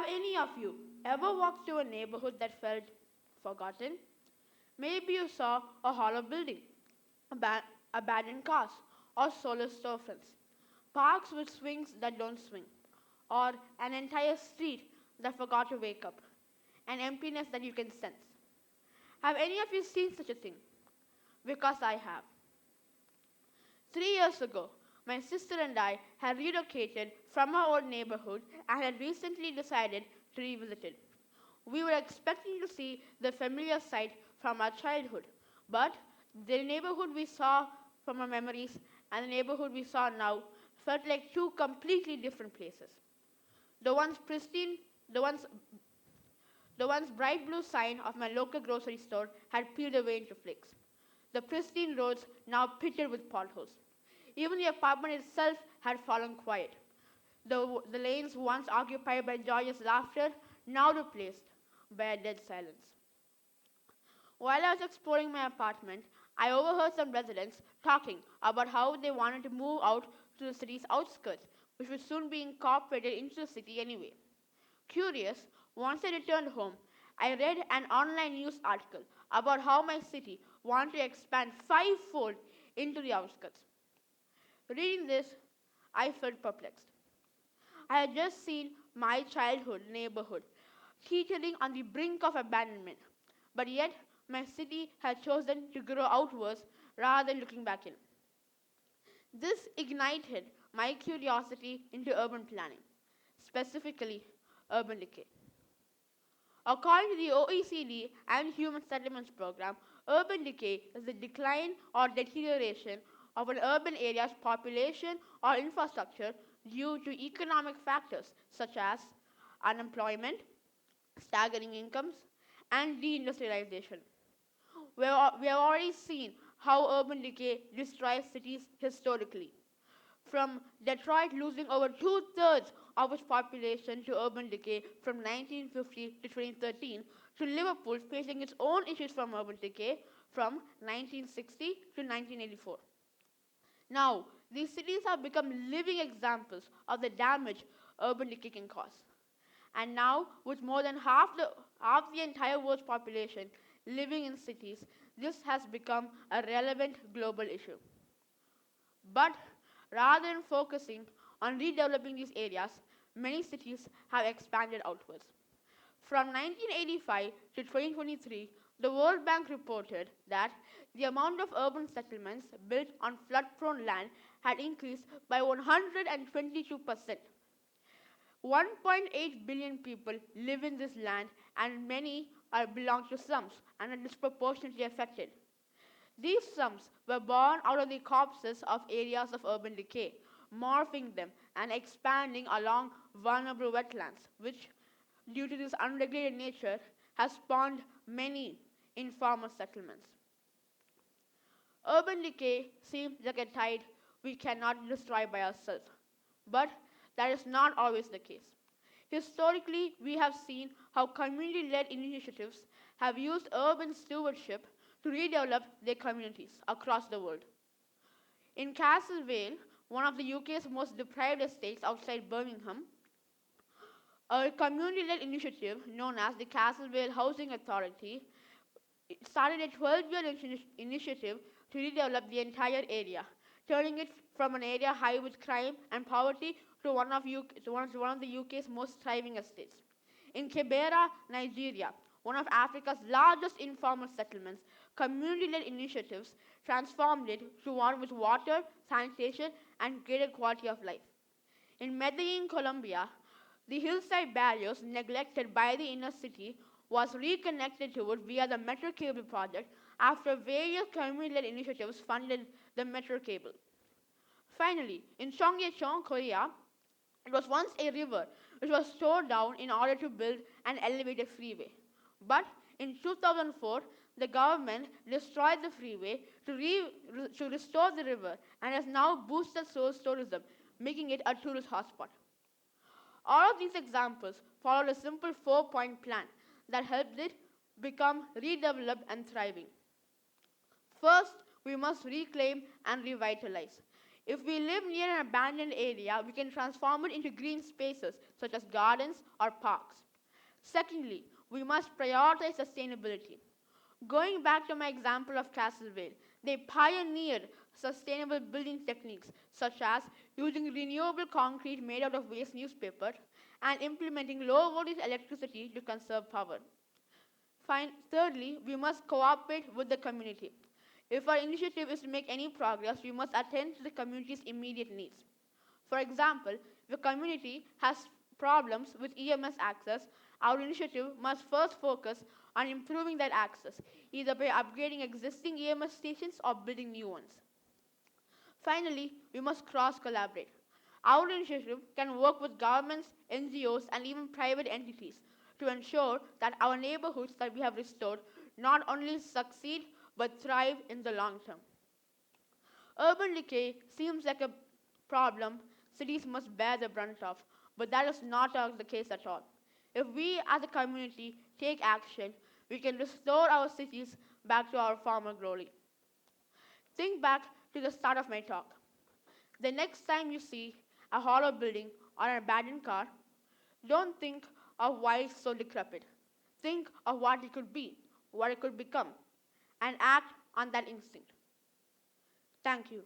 Have any of you ever walked through a neighborhood that felt forgotten? Maybe you saw a hollow building, abandoned cars, or solar storefronts, parks with swings that don't swing, or an entire street that forgot to wake up, an emptiness that you can sense. Have any of you seen such a thing? Because I have. 3 years ago, my sister and I had relocated from our old neighborhood and had recently decided to revisit it. We were expecting to see the familiar sight from our childhood, but the neighborhood we saw from our memories and the neighborhood we saw now felt like two completely different places. The once pristine, the once bright blue sign of my local grocery store had peeled away into flakes. The pristine roads now pitted with potholes. Even the apartment itself had fallen quiet. The lanes once occupied by joyous laughter, now replaced by a dead silence. While I was exploring my apartment, I overheard some residents talking about how they wanted to move out to the city's outskirts, which would soon be incorporated into the city anyway. Curious, once I returned home, I read an online news article about how my city wanted to expand fivefold into the outskirts. Reading this, I felt perplexed. I had just seen my childhood neighborhood teetering on the brink of abandonment, but yet my city had chosen to grow outwards rather than looking back in. This ignited my curiosity into urban planning, specifically urban decay. According to the OECD and Human Settlements Program, urban decay is the decline or deterioration of an urban area's population or infrastructure due to economic factors such as unemployment, staggering incomes, and deindustrialization. We have already seen how urban decay destroys cities historically. From Detroit losing over two-thirds of its population to urban decay from 1950 to 2013, to Liverpool facing its own issues from urban decay from 1960 to 1984. Now, these cities have become living examples of the damage urban decay can cause. And now, with more than half the entire world's population living in cities, this has become a relevant global issue. But rather than focusing on redeveloping these areas, many cities have expanded outwards. From 1985 to 2023, the World Bank reported that the amount of urban settlements built on flood-prone land had increased by 122%. 1.8 billion people live in this land, and many belong to slums and are disproportionately affected. These slums were born out of the corpses of areas of urban decay, morphing them and expanding along vulnerable wetlands, which, due to this unregulated nature, has spawned many informal settlements. Urban decay seems like a tide we cannot destroy by ourselves, but that is not always the case. Historically, we have seen how community-led initiatives have used urban stewardship to redevelop their communities across the world. In Castlevale, one of the UK's most deprived estates outside Birmingham, a community-led initiative known as the Castlevale Housing Authority started a 12-year initiative to redevelop the entire area, turning it from an area high with crime and poverty to one of the UK's most thriving estates. In Kibera, Nigeria, one of Africa's largest informal settlements, community-led initiatives transformed it to one with water, sanitation, and greater quality of life. In Medellín, Colombia, the hillside barriers neglected by the inner city was reconnected to it via the metro cable project after various community-led initiatives funded the metro cable. Finally, in Cheonggyechon, Korea, it was once a river which was tore down in order to build an elevated freeway. But in 2004, the government destroyed the freeway to restore the river and has now boosted Seoul's tourism, making it a tourist hotspot. All of these examples followed a simple 4-point plan that helped it become redeveloped and thriving. First, we must reclaim and revitalize. If we live near an abandoned area, we can transform it into green spaces such as gardens or parks. Secondly, we must prioritize sustainability. Going back to my example of Castlevale, they pioneered sustainable building techniques such as using renewable concrete made out of waste newspaper and implementing low voltage electricity to conserve power. Thirdly, we must cooperate with the community. If our initiative is to make any progress, we must attend to the community's immediate needs. For example, if a community has problems with EMS access, our initiative must first focus on improving that access, either by upgrading existing EMS stations or building new ones. Finally, we must cross collaborate. Our initiative can work with governments, NGOs, and even private entities to ensure that our neighborhoods that we have restored not only succeed but thrive in the long term. Urban decay seems like a problem cities must bear the brunt of, but that is not the case at all. If we as a community take action, we can restore our cities back to our former glory. Think back to the start of my talk. The next time you see a hollow building or an abandoned car, don't think of why it's so decrepit. Think of what it could be, what it could become, and act on that instinct. Thank you.